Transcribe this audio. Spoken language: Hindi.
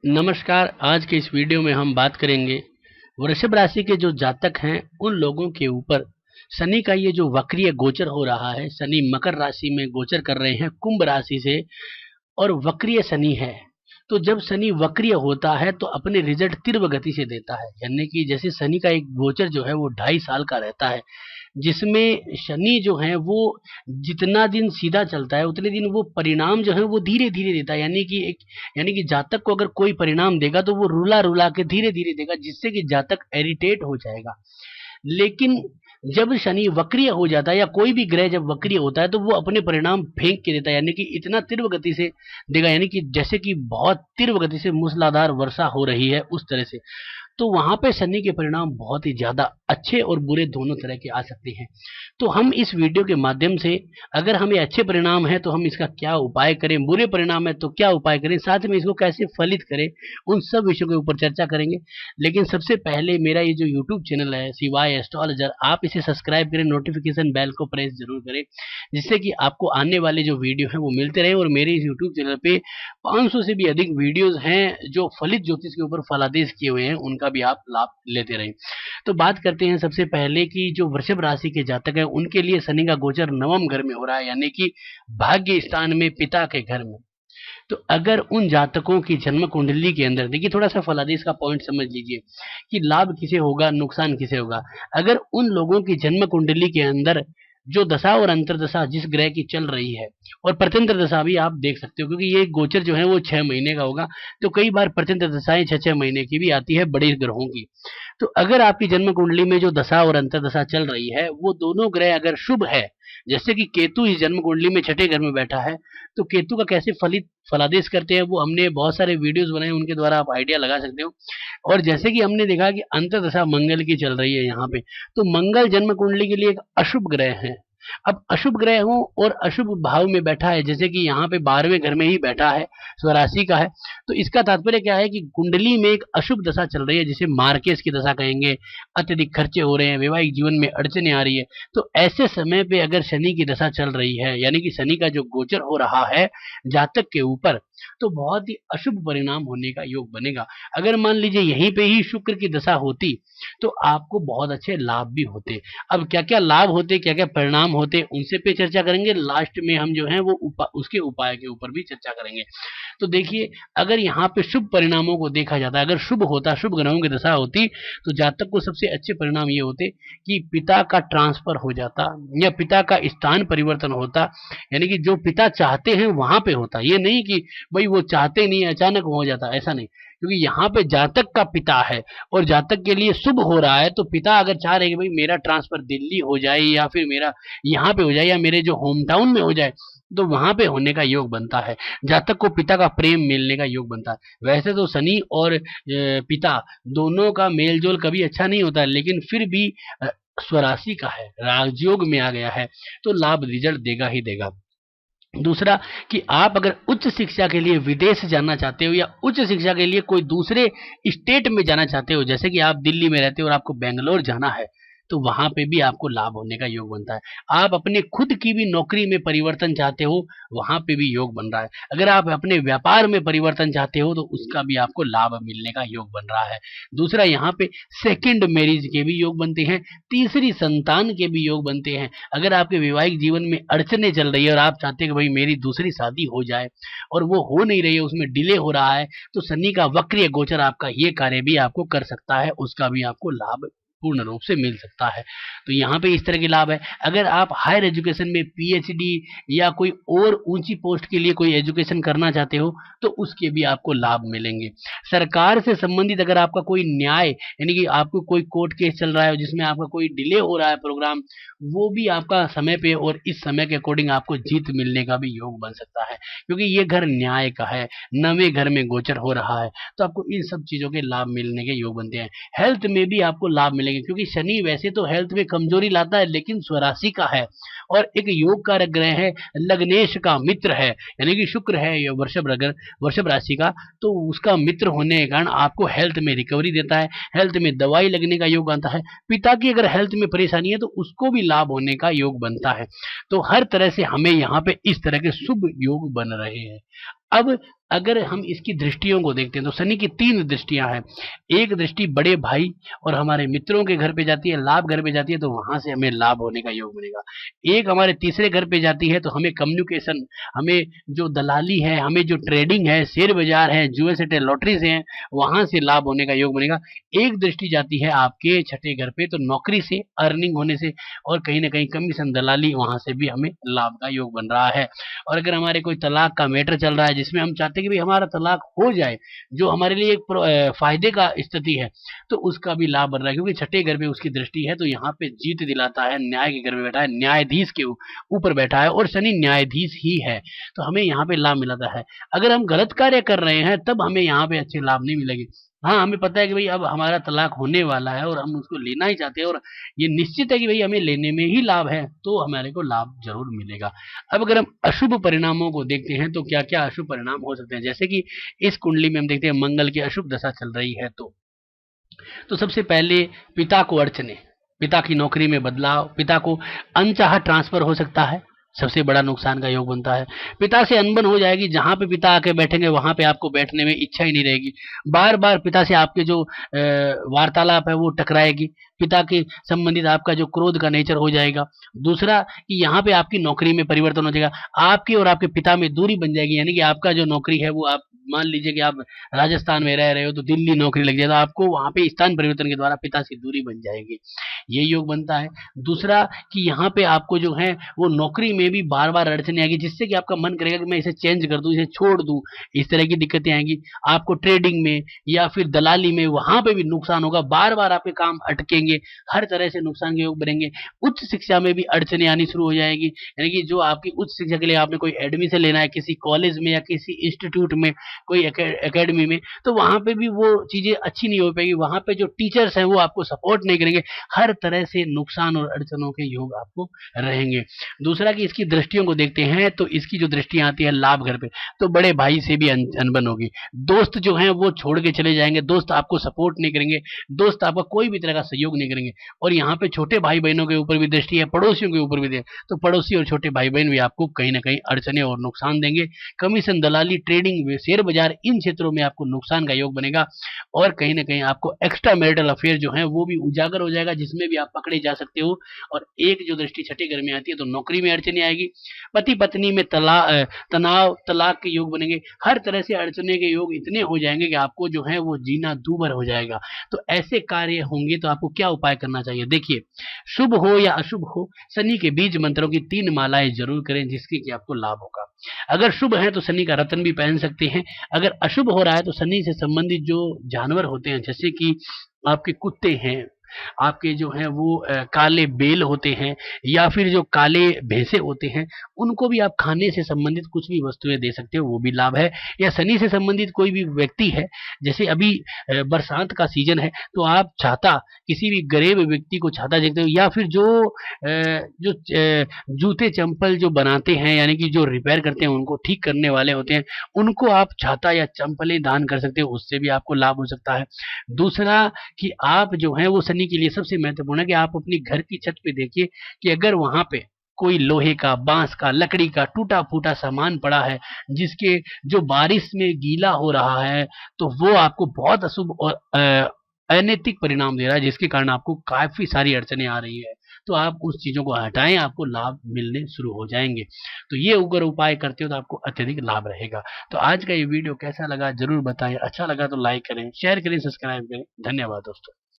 नमस्कार। आज के इस वीडियो में हम बात करेंगे वृषभ राशि के जो जातक हैं उन लोगों के ऊपर शनि का ये जो वक्रीय गोचर हो रहा है। शनि मकर राशि में गोचर कर रहे हैं कुंभ राशि से, और वक्रीय शनि है। तो जब शनि वक्रीय होता है तो अपने रिजल्ट तीव्र गति से देता है, यानी कि जैसे शनि का एक गोचर जो है वो 2.5 साल का रहता है, जिसमें शनि जो है वो जितना दिन सीधा चलता है उतने दिन वो परिणाम जो है वो धीरे धीरे देता है। यानी कि जातक को अगर कोई परिणाम देगा तो वो रुला रुला के धीरे धीरे देगा, जिससे कि जातक इरिटेट हो जाएगा। लेकिन जब शनि वक्रीय हो जाता है या कोई भी ग्रह जब वक्रीय होता है तो वो अपने परिणाम फेंक के देता है, यानी कि इतना तीव्र गति से देगा, यानी कि जैसे कि बहुत तीव्र गति से मूसलाधार वर्षा हो रही है उस तरह से। तो वहां पे शनि के परिणाम बहुत ही ज्यादा अच्छे और बुरे दोनों तरह के आ सकते हैं। तो हम इस वीडियो के माध्यम से, अगर हमें अच्छे परिणाम है तो हम इसका क्या उपाय करें, बुरे परिणाम है तो क्या उपाय करें, साथ में इसको कैसे फलित करें, उन सब विषयों के ऊपर चर्चा करेंगे। लेकिन सबसे पहले मेरा ये जो यूट्यूब चैनल है शिवाय एस्ट्रोलॉजर, आप इसे सब्सक्राइब करें, नोटिफिकेशन बेल को प्रेस जरूर करें, जिससे कि आपको आने वाले जो वीडियो है वो मिलते रहे। और मेरे इस यूट्यूब चैनल पे 500 से भी अधिक वीडियोस हैं जो फलित ज्योतिष के ऊपर फलादेश किए हुए हैं, उनका भी आप लाभ लेते रहें। तो बात करते हैं सबसे पहले कि जो वृषभ राशि के जातक हैं उनके लिए शनि का गोचर नवम घर में हो रहा है, यानी कि भाग्य स्थान में, पिता के घर में। तो अगर उन जातकों की जन्म कुंडली के अंदर, देखिए थोड़ा सा फलादेश का पॉइंट समझ लीजिए कि लाभ किसे होगा, नुकसान किसे होगा। अगर उन लोगों की जन्म कुंडली के अंदर जो दशा और अंतरदशा जिस ग्रह की चल रही है, और प्रत्यंतर दशा भी आप देख सकते हो, क्योंकि ये गोचर जो है वो 6 महीने का होगा, तो कई बार प्रत्यंतर दशाएं 6-6 महीने की भी आती है बड़े ग्रहों की। तो अगर आपकी जन्म कुंडली में जो दशा और अंतरदशा चल रही है वो दोनों ग्रह अगर शुभ है, जैसे कि केतु इस जन्म कुंडली में 6ठे घर में बैठा है, तो केतु का कैसे फलादेश करते हैं वो हमने बहुत सारे वीडियोस बनाए, उनके द्वारा आप आइडिया लगा सकते हो। और जैसे कि हमने देखा कि अंतरदशा मंगल की चल रही है यहाँ पे, तो मंगल जन्म कुंडली के लिए एक अशुभ ग्रह है। अब अशुभ ग्रह हो और अशुभ भाव में बैठा है, जैसे कि यहाँ पे 12वें घर में ही बैठा है, स्वराशि का है, तो इसका तात्पर्य क्या है कि कुंडली में एक अशुभ दशा चल रही है, जिसे मार्केस की दशा कहेंगे। अत्यधिक खर्चे हो रहे हैं, वैवाहिक जीवन में अड़चने आ रही है। तो ऐसे समय पे अगर शनि की दशा चल रही है, यानी कि शनि का जो गोचर हो रहा है जातक के ऊपर, तो बहुत ही अशुभ परिणाम होने का योग बनेगा। अगर मान लीजिए यहीं पे ही शुक्र की दशा होती तो आपको बहुत अच्छे लाभ भी होते। अब क्या क्या लाभ होते, क्या क्या परिणाम होते, उनसे पे चर्चा करेंगे। लास्ट में हम जो है वो उसके उपाय के ऊपर भी चर्चा करेंगे। तो देखिए, अगर यहाँ पे शुभ परिणामों को देखा जाता है, अगर शुभ होता, शुभ ग्रहों की दशा होती, तो जातक को सबसे अच्छे परिणाम ये होते कि पिता का ट्रांसफर हो जाता या पिता का स्थान परिवर्तन होता, यानी कि जो पिता चाहते हैं वहां पे होता। ये नहीं कि भाई वो चाहते नहीं अचानक हो जाता, ऐसा नहीं, क्योंकि यहाँ पे जातक का पिता है और जातक के लिए शुभ हो रहा है। तो पिता अगर चाह रहे कि भाई मेरा ट्रांसफर दिल्ली हो जाए या फिर मेरा यहाँ पे हो जाए या मेरे जो होम टाउन में हो जाए, तो वहां पे होने का योग बनता है। जातक को पिता का प्रेम मिलने का योग बनता है। वैसे तो शनि और पिता दोनों का मेल जोल कभी अच्छा नहीं होता है, लेकिन फिर भी स्वराशि का है, राजयोग में आ गया है, तो लाभ रिजल्ट देगा ही देगा। दूसरा कि आप अगर उच्च शिक्षा के लिए विदेश जाना चाहते हो या उच्च शिक्षा के लिए कोई दूसरे स्टेट में जाना चाहते हो, जैसे कि आप दिल्ली में रहते हो और आपको बेंगलोर जाना है, तो वहां पे भी आपको लाभ होने का योग बनता है। आप अपने खुद की भी नौकरी में परिवर्तन चाहते हो, वहां पे भी योग बन रहा है। अगर आप अपने व्यापार में परिवर्तन चाहते हो तो उसका भी आपको लाभ मिलने का योग बन रहा है। दूसरा, यहाँ पे सेकंड मैरिज के भी योग बनते हैं, तीसरी संतान के भी योग बनते हैं। अगर आपके वैवाहिक जीवन में अड़चने चल रही है और आप चाहते हैं कि भाई मेरी दूसरी शादी हो जाए और वो हो नहीं रही है, उसमें डिले हो रहा है, तो शनि का वक्रीय गोचर आपका ये कार्य भी आपको कर सकता है, उसका भी आपको लाभ पूर्ण रूप से मिल सकता है। तो यहाँ पे इस तरह के लाभ है। अगर आप हायर एजुकेशन में पीएचडी या कोई और ऊंची पोस्ट के लिए कोई एजुकेशन करना चाहते हो तो उसके भी आपको लाभ मिलेंगे। सरकार से संबंधित अगर आपका कोई न्याय, यानी कि आपको कोई कोर्ट केस चल रहा है जिसमें आपका कोई डिले हो रहा है प्रोग्राम, वो भी आपका समय पे और इस समय के अकॉर्डिंग आपको जीत मिलने का भी योग बन सकता है, क्योंकि ये घर न्याय का है, नवे घर में गोचर हो रहा है, तो आपको इन सब चीजों के लाभ मिलने के योग बनते हैं। हेल्थ में भी आपको लाभ मिलेंगे, क्योंकि शनि वैसे तो हेल्थ में कमजोरी लाता है, लेकिन स्वराशि का है और एक योग कारक ग्रह है, लग्नेश का मित्र है, यानी कि शुक्र है ये वृषभ राशि का, तो उसका मित्र होने के कारण आपको हेल्थ में रिकवरी देता है, हेल्थ में दवाई लगने का योग आता है। पिता की अगर हेल्थ में परेशानी है तो उसको भी लाभ होने का योग बनता है। तो हर तरह से हमें यहाँ पे इस तरह के शुभ योग बन रहे हैं। अब अगर हम इसकी दृष्टियों को देखते हैं तो शनि की 3 दृष्टियां हैं। एक दृष्टि बड़े भाई और हमारे मित्रों के घर पे जाती है, लाभ घर पे जाती है, तो वहां से हमें लाभ होने का योग बनेगा। एक हमारे तीसरे घर पे जाती है तो हमें कम्युनिकेशन, हमें जो दलाली है, हमें जो ट्रेडिंग है, शेयर बाजार है, जुए से लॉटरी से है, वहां से लाभ होने का योग बनेगा। एक दृष्टि जाती है आपके छठे घर पे तो नौकरी से, अर्निंग होने से, और कहीं ना कहीं कमीशन दलाली, वहां से भी हमें लाभ का योग बन रहा है। और अगर हमारे कोई तलाक का मैटर चल रहा है जिसमें हम चाहते हैं कि भाई हमारा तलाक हो जाए, जो हमारे लिए एक फायदे का स्थिति है, तो उसका भी लाभ बन रहा है, क्योंकि छठे घर पे उसकी दृष्टि है तो यहाँ पे जीत दिलाता है। न्याय के घर में बैठा है, न्यायाधीश के ऊपर बैठा है, और शनि न्यायाधीश ही है, तो हमें यहाँ पे लाभ मिलाता है। अगर हम गलत कार्य कर रहे हैं तब हमें यहाँ पे अच्छे लाभ नहीं मिलेंगे। हाँ, हमें पता है कि भाई अब हमारा तलाक होने वाला है और हम उसको लेना ही चाहते हैं, और ये निश्चित है कि भाई हमें लेने में ही लाभ है, तो हमारे को लाभ जरूर मिलेगा। अब अगर हम अशुभ परिणामों को देखते हैं तो क्या क्या अशुभ परिणाम हो सकते हैं, जैसे कि इस कुंडली में हम देखते हैं मंगल की अशुभ दशा चल रही है, तो सबसे पहले पिता को अड़चने, पिता की नौकरी में बदलाव, पिता को अनचाहा ट्रांसफर हो सकता है, सबसे बड़ा नुकसान का योग बनता है। पिता से अनबन हो जाएगी, जहां पे पिता आके बैठेंगे वहां पे आपको बैठने में इच्छा ही नहीं रहेगी। बार बार पिता से आपके जो वार्तालाप है वो टकराएगी। पिता के संबंधित आपका जो क्रोध का नेचर हो जाएगा। दूसरा कि यहाँ पे आपकी नौकरी में परिवर्तन हो जाएगा, आपकी और आपके पिता में दूरी बन जाएगी, यानी कि आपका जो नौकरी है वो, आप मान लीजिए कि आप राजस्थान में रह रहे हो तो दिल्ली नौकरी लग जाए, तो आपको वहां पे स्थान परिवर्तन के द्वारा पिता से दूरी बन जाएगी, ये योग बनता है। दूसरा कि यहाँ पे आपको जो है वो नौकरी में भी बार बार अड़चने आएगी, जिससे कि आपका मन करेगा कि मैं इसे चेंज कर दूं, इसे छोड़ दूं, इस तरह की दिक्कतें आएंगी। आपको ट्रेडिंग में या फिर दलाली में वहां पे भी नुकसान होगा, बार बार आपके काम अटकेंगे, हर तरह से नुकसान के योग बनेंगे। उच्च शिक्षा में भी अड़चने आनी शुरू हो जाएगी, यानी कि जो आपकी उच्च शिक्षा के लिए आपने कोई एडमिशन लेना है किसी कॉलेज में या किसी इंस्टीट्यूट में, कोई एकेडमी में, तो वहां पे भी वो चीजें अच्छी नहीं हो पाएगी, वहां पे जो टीचर्स हैं वो आपको सपोर्ट नहीं करेंगे, हर तरह से नुकसान और अड़चनों के योग आपको रहेंगे। दूसरा कि इसकी दृष्टियों को देखते हैं तो इसकी जो दृष्टियां आती है लाभ घर पे, तो बड़े भाई से भी अनबन होगी, दोस्त जो हैं वो छोड़ के चले जाएंगे, दोस्त आपको सपोर्ट नहीं करेंगे, दोस्त आपका कोई भी तरह का सहयोग नहीं करेंगे। और यहाँ पे छोटे भाई बहनों के ऊपर भी दृष्टि है, पड़ोसियों के ऊपर भी दे, तो पड़ोसी और छोटे भाई बहन भी आपको कहीं ना कहीं अड़चने और नुकसान देंगे। कमीशन दलाली, ट्रेडिंग, शेयर बाजार, इन क्षेत्रों में आपको नुकसान का योग बनेगा। और कहीं ना कहीं आपको एक्स्ट्रा मैरिटल अफेयर जो है वो भी उजागर हो जाएगा, जिसमें भी आप पकड़े जा सकते हो। और एक जो दृष्टि छठे घर में आती है तो नौकरी में अड़चने आएगी, पति पत्नी में तनाव, तलाक के योग बनेंगे, हर तरह से अड़चने के योग इतने हो जाएंगे कि आपको जो है वो जीना दूभर हो जाएगा। तो ऐसे कार्य होंगे तो आपको क्या उपाय करना चाहिए, देखिए, शुभ हो या अशुभ हो, शनि के बीज मंत्रों की 3 मालाएं जरूर करें, जिसके कि आपको लाभ होगा। अगर शुभ है तो शनि का रत्न भी पहन सकते हैं। अगर अशुभ हो रहा है तो शनि से संबंधित जो जानवर होते हैं, जैसे कि आपके कुत्ते हैं, आपके जो हैं वो काले बेल होते हैं, या फिर जो काले भैंसे होते हैं, उनको भी आप खाने से संबंधित कुछ भी वस्तुएं दे सकते हो, वो भी लाभ है। या शनि से संबंधित कोई भी व्यक्ति है, जैसे अभी बरसात का सीजन है, तो आप छाता, किसी भी गरीब व्यक्ति को छाता देखते हो, या फिर जो जूते चंपल जो बनाते हैं, यानी कि जो रिपेयर करते हैं, उनको ठीक करने वाले होते हैं, उनको आप छाता या चंपलें दान कर सकते हो, उससे भी आपको लाभ हो सकता है। दूसरा कि आप जो है वो शनि के लिए सबसे महत्वपूर्ण है कि आप अपनी घर की छत पे देखिए कि अगर वहां पे कोई लोहे का, बांस का, लकड़ी का टूटा फूटा सामान पड़ा है, जिसके जो बारिश में गीला हो रहा है, तो वो आपको बहुत अशुभ और अनैतिक परिणाम दे रहा है, जिसके कारण आपको काफी सारी अड़चने आ रही है। तो आप उस चीजों को हटाएं, आपको लाभ मिलने शुरू हो जाएंगे। तो ये अगर उपाय करते हो तो आपको अत्यधिक लाभ रहेगा। तो आज का ये वीडियो कैसा लगा जरूर बताएं, अच्छा लगा तो लाइक करें, शेयर करें, सब्सक्राइब करें। धन्यवाद दोस्तों।